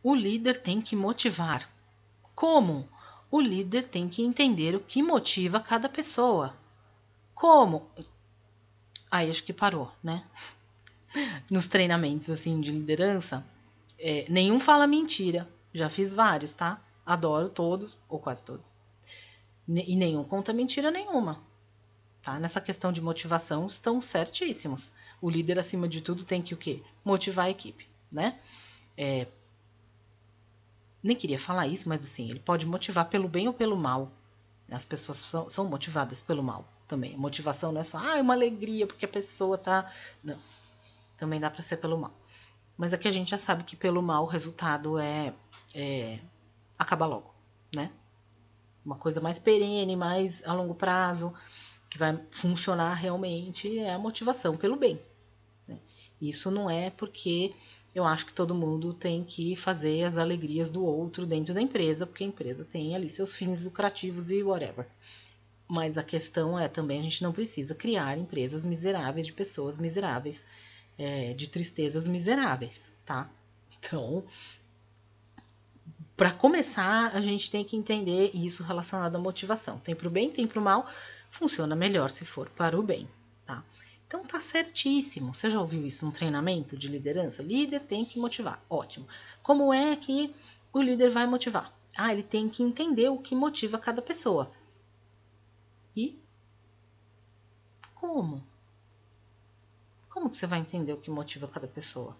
o líder tem que motivar. Como? O líder tem que entender o que motiva cada pessoa. Como? Aí acho que parou, né? Nos treinamentos assim de liderança, nenhum fala mentira. Já fiz vários, tá? Adoro todos, ou quase todos. E nenhum conta mentira nenhuma. Tá? Nessa questão de motivação, estão certíssimos. O líder, acima de tudo, tem que o quê? Motivar a equipe, né? Nem queria falar isso, mas assim, ele pode motivar pelo bem ou pelo mal. As pessoas são motivadas pelo mal também. A motivação não é só uma alegria porque a pessoa tá... Não. Também dá para ser pelo mal. Mas aqui a gente já sabe que pelo mal o resultado é acabar logo, né? Uma coisa mais perene, mais a longo prazo, que vai funcionar realmente é a motivação pelo bem. Né? Isso não é porque eu acho que todo mundo tem que fazer as alegrias do outro dentro da empresa, porque a empresa tem ali seus fins lucrativos e whatever. Mas a questão é também a gente não precisa criar empresas miseráveis de pessoas miseráveis, de tristezas miseráveis, tá? Então, para começar, a gente tem que entender isso relacionado à motivação. Tem para o bem, tem para o mal, funciona melhor se for para o bem, tá? Então tá certíssimo. Você já ouviu isso num treinamento de liderança? Líder tem que motivar. Ótimo. Como é que o líder vai motivar? Ele tem que entender o que motiva cada pessoa. E como? Como que você vai entender o que motiva cada pessoa?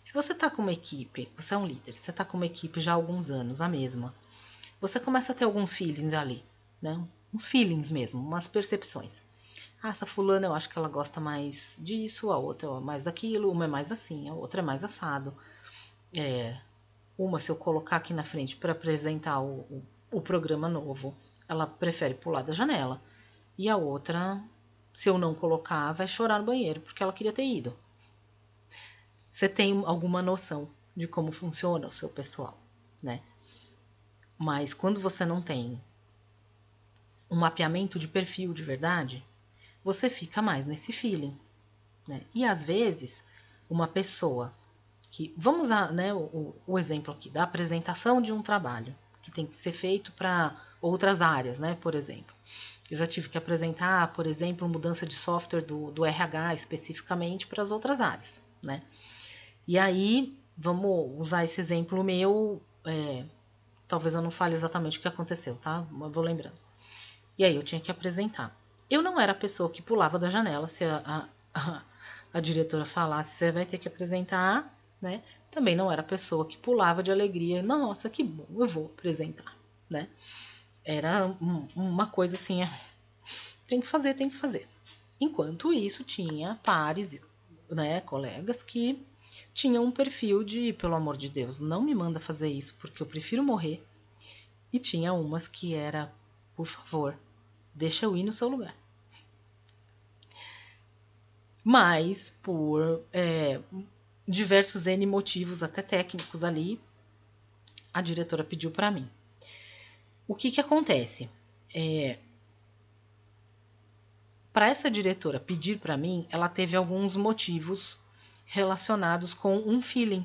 Se você está com uma equipe, você é um líder, você está com uma equipe já há alguns anos, a mesma, você começa a ter alguns feelings ali, né? Uns feelings mesmo, umas percepções. Essa fulana eu acho que ela gosta mais disso, a outra é mais daquilo, uma é mais assim, a outra é mais assado. Uma, se eu colocar aqui na frente para apresentar o programa novo, ela prefere pular da janela. E a outra, se eu não colocar, vai chorar no banheiro, porque ela queria ter ido. Você tem alguma noção de como funciona o seu pessoal, né? Mas quando você não tem um mapeamento de perfil de verdade, você fica mais nesse feeling, né? E às vezes, uma pessoa que... Vamos usar, né, o exemplo aqui da apresentação de um trabalho, que tem que ser feito para outras áreas, né? Por exemplo, eu já tive que apresentar, por exemplo, mudança de software do RH especificamente para as outras áreas, né? E aí, vamos usar esse exemplo meu, talvez eu não fale exatamente o que aconteceu, tá? Mas vou lembrando. E aí eu tinha que apresentar. Eu não era a pessoa que pulava da janela, se a diretora falasse, você vai ter que apresentar, né? Também não era a pessoa que pulava de alegria, nossa, que bom, eu vou apresentar, né? Era uma coisa assim, tem que fazer, tem que fazer. Enquanto isso, tinha pares, né, colegas que tinham um perfil de, pelo amor de Deus, não me manda fazer isso porque eu prefiro morrer. E tinha umas que era, por favor, deixa eu ir no seu lugar. Mas, por diversos N motivos, até técnicos ali, a diretora pediu para mim. O que acontece? Para essa diretora pedir para mim, ela teve alguns motivos relacionados com um feeling.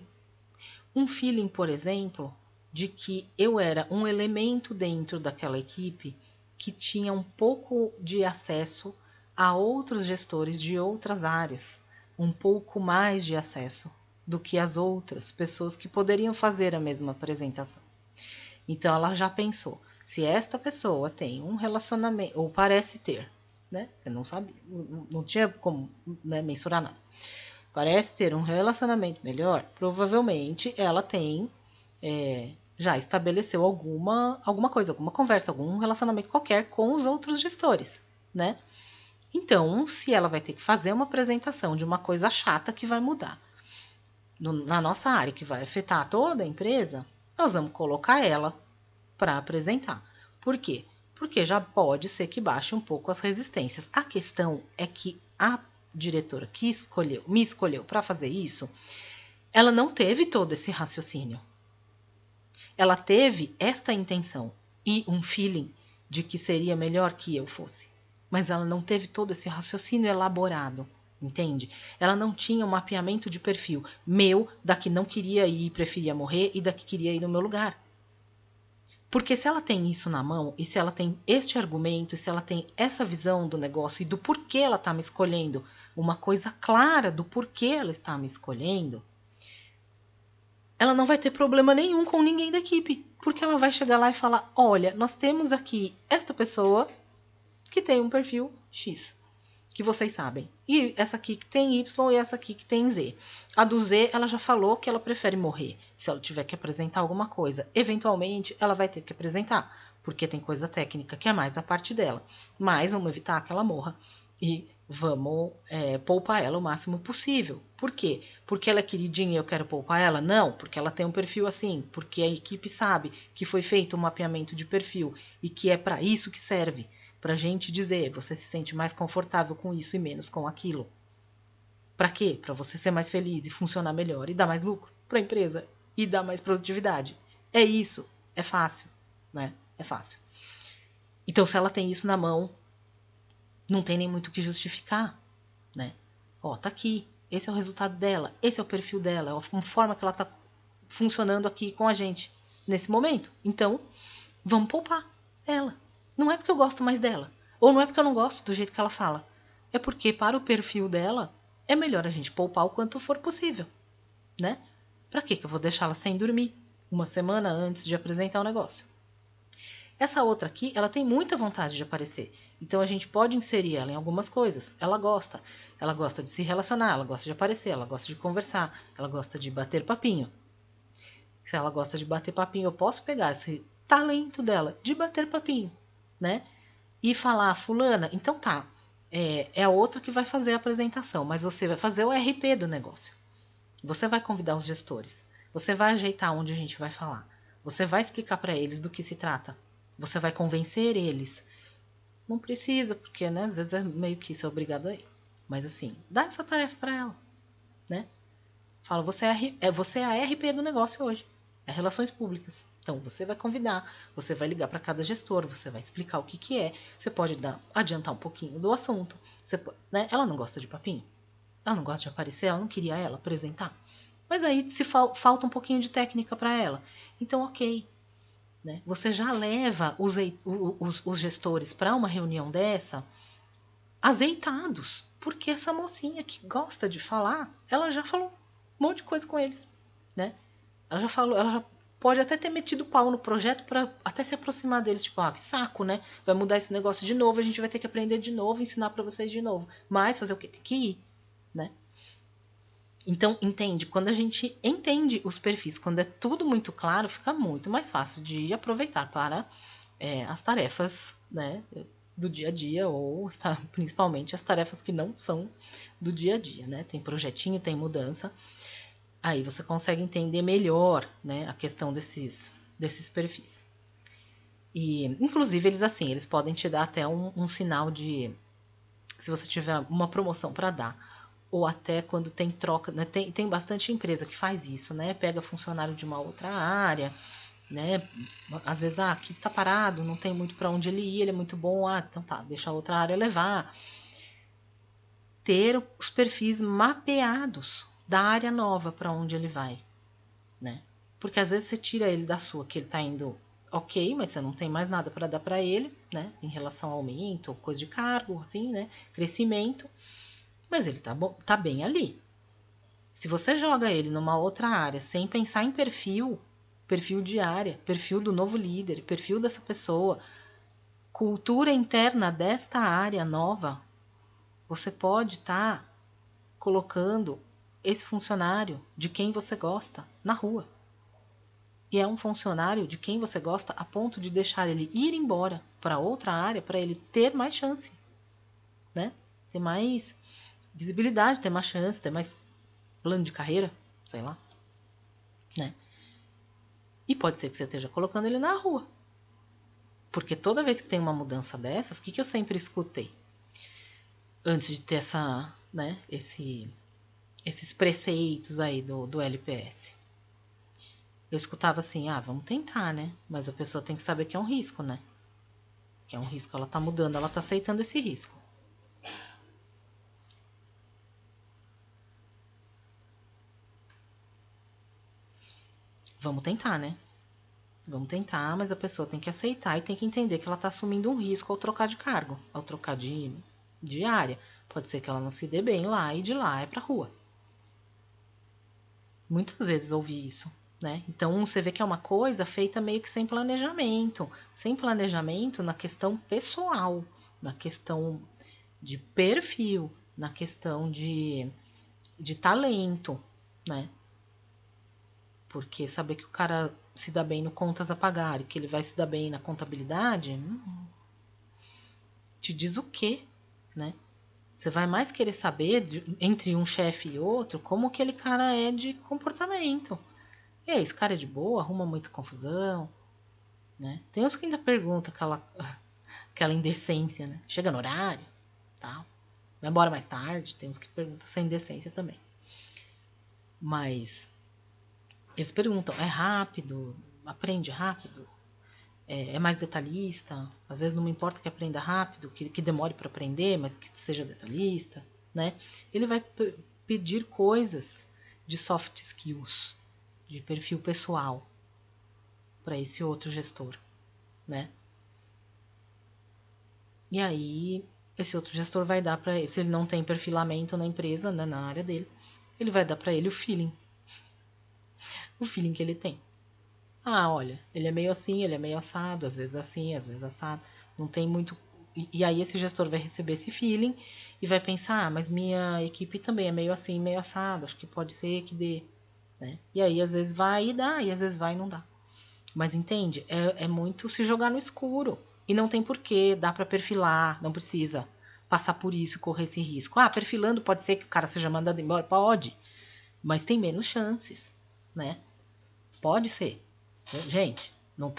Um feeling, por exemplo, de que eu era um elemento dentro daquela equipe que tinha um pouco de acesso a outros gestores de outras áreas, um pouco mais de acesso do que as outras pessoas que poderiam fazer a mesma apresentação. Então ela já pensou, se esta pessoa tem um relacionamento, ou parece ter, né? Eu não sabia, não tinha como, né, mensurar nada. Parece ter um relacionamento melhor, provavelmente ela tem, já estabeleceu alguma coisa, alguma conversa, algum relacionamento qualquer com os outros gestores, né? Então, se ela vai ter que fazer uma apresentação de uma coisa chata que vai mudar na nossa área, que vai afetar toda a empresa, nós vamos colocar ela para apresentar. Por quê? Porque já pode ser que baixe um pouco as resistências. A questão é que a diretora que me escolheu para fazer isso, ela não teve todo esse raciocínio. Ela teve esta intenção e um feeling de que seria melhor que eu fosse. Mas ela não teve todo esse raciocínio elaborado, entende? Ela não tinha um mapeamento de perfil meu, da que não queria ir e preferia morrer, e da que queria ir no meu lugar. Porque se ela tem isso na mão, e se ela tem este argumento, e se ela tem essa visão do negócio e do porquê ela está me escolhendo, uma coisa clara do porquê ela está me escolhendo, ela não vai ter problema nenhum com ninguém da equipe. Porque ela vai chegar lá e falar, olha, nós temos aqui esta pessoa que tem um perfil X, que vocês sabem. E essa aqui que tem Y e essa aqui que tem Z. A do Z, ela já falou que ela prefere morrer. Se ela tiver que apresentar alguma coisa, eventualmente ela vai ter que apresentar, porque tem coisa técnica que é mais da parte dela. Mas vamos evitar que ela morra e vamos poupar ela o máximo possível. Por quê? Porque ela é queridinha e eu quero poupar ela? Não, porque ela tem um perfil assim, porque a equipe sabe que foi feito um mapeamento de perfil e que é para isso que serve. Para a gente dizer, você se sente mais confortável com isso e menos com aquilo. Para quê? Para você ser mais feliz e funcionar melhor e dar mais lucro para a empresa e dar mais produtividade. É isso. É fácil, né? É fácil. Então, se ela tem isso na mão, não tem nem muito o que justificar, né? Ó, tá aqui. Esse é o resultado dela. Esse é o perfil dela. É a forma que ela tá funcionando aqui com a gente nesse momento. Então, vamos poupar ela. Não é porque eu gosto mais dela. Ou não é porque eu não gosto do jeito que ela fala. É porque para o perfil dela, é melhor a gente poupar o quanto for possível, né? Para que eu vou deixá-la sem dormir uma semana antes de apresentar o negócio? Essa outra aqui, ela tem muita vontade de aparecer. Então a gente pode inserir ela em algumas coisas. Ela gosta de se relacionar, ela gosta de aparecer, ela gosta de conversar, ela gosta de bater papinho. Se ela gosta de bater papinho, eu posso pegar esse talento dela de bater papinho, né? E falar, fulana, então tá, é a outra que vai fazer a apresentação, mas você vai fazer o RP do negócio. Você vai convidar os gestores. Você vai ajeitar onde a gente vai falar. Você vai explicar para eles do que se trata. Você vai convencer eles. Não precisa, porque né, às vezes é meio que isso é obrigado aí. Mas assim, dá essa tarefa para ela, né? Fala, você é a RP do negócio hoje. É relações públicas. Então, você vai convidar, você vai ligar para cada gestor, você vai explicar o que é. Você pode adiantar um pouquinho do assunto. Né? Ela não gosta de papinho. Ela não gosta de aparecer, ela não queria ela apresentar. Mas aí se falta um pouquinho de técnica para ela. Então, ok. Né? Você já leva os gestores para uma reunião dessa azeitados. Porque essa mocinha que gosta de falar, ela já falou um monte de coisa com eles. Né? Ela já falou, ela já pode até ter metido pau no projeto para até se aproximar deles. Tipo, que saco, né? Vai mudar esse negócio de novo, a gente vai ter que aprender de novo, ensinar para vocês de novo. Mas fazer o quê? Tem que ir, né? Então, entende? Quando a gente entende os perfis, quando é tudo muito claro, fica muito mais fácil de aproveitar para as tarefas, né, do dia a dia, ou principalmente as tarefas que não são do dia a dia, né? Tem projetinho, tem mudança. Aí você consegue entender melhor, né, a questão desses perfis. E, inclusive, eles podem te dar até um sinal de se você tiver uma promoção para dar. Ou até quando tem troca, né? Tem bastante empresa que faz isso, né? Pega funcionário de uma outra área, né? Às vezes, aqui tá parado, não tem muito para onde ele ir, ele é muito bom, então tá, deixa a outra área levar. Ter os perfis mapeados da área nova para onde ele vai, né? Porque às vezes você tira ele da sua, que ele tá indo ok, mas você não tem mais nada para dar para ele, né? Em relação ao aumento, coisa de cargo, assim, né? Crescimento. Mas ele tá bem ali. Se você joga ele numa outra área sem pensar em perfil de área, perfil do novo líder, perfil dessa pessoa, cultura interna desta área nova, você pode estar colocando esse funcionário de quem você gosta na rua. E é um funcionário de quem você gosta a ponto de deixar ele ir embora para outra área para ele ter mais chance, né? Ter mais visibilidade, ter mais chance, ter mais plano de carreira, sei lá, né? E pode ser que você esteja colocando ele na rua. Porque toda vez que tem uma mudança dessas, o que eu sempre escutei? Antes de ter né, esses preceitos aí do LPS. Eu escutava assim, vamos tentar, né? Mas a pessoa tem que saber que é um risco, né? Que é um risco, ela tá mudando, ela tá aceitando esse risco. vamos tentar, né? Vamos tentar, mas a pessoa tem que aceitar e tem que entender que ela está assumindo um risco ao trocar de cargo, ao trocar de área. Pode ser que ela não se dê bem lá e de lá é pra rua. Muitas vezes ouvi isso, né? Então você vê que é uma coisa feita meio que sem planejamento na questão pessoal, na questão de perfil, na questão de talento, né? Porque saber que o cara se dá bem no contas a pagar e que ele vai se dar bem na contabilidade, te diz o quê, né? Você vai mais querer saber, entre um chefe e outro, como aquele cara é de comportamento. E aí, esse cara é de boa, arruma muita confusão, né? Tem uns que ainda perguntam aquela indecência, né? Chega no horário, tal. Vai embora mais tarde, tem uns que perguntam essa indecência também. Mas eles perguntam, é rápido? Aprende rápido? É mais detalhista? Às vezes não me importa que aprenda rápido, que demore para aprender, mas que seja detalhista, né? Ele vai pedir coisas de soft skills, de perfil pessoal, para esse outro gestor, né? E aí, esse outro gestor vai dar para ele, se ele não tem perfilamento na empresa, né, na área dele, ele vai dar para ele o feeling que ele tem. Ah, olha, ele é meio assim, ele é meio assado, às vezes assim, às vezes assado. Não tem muito. E aí esse gestor vai receber esse feeling e vai pensar, mas minha equipe também é meio assim, meio assado, acho que pode ser que dê. Né? E aí às vezes vai e dá, e às vezes vai e não dá. Mas entende? É muito se jogar no escuro. E não tem porquê, dá para perfilar, não precisa passar por isso, correr esse risco. Ah, perfilando pode ser que o cara seja mandado embora? Pode, mas tem menos chances, né? Pode ser. Gente, não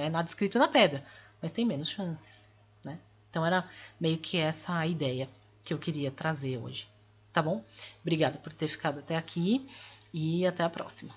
é nada escrito na pedra, mas tem menos chances, né? Então era meio que essa a ideia que eu queria trazer hoje, tá bom? Obrigada por ter ficado até aqui e até a próxima.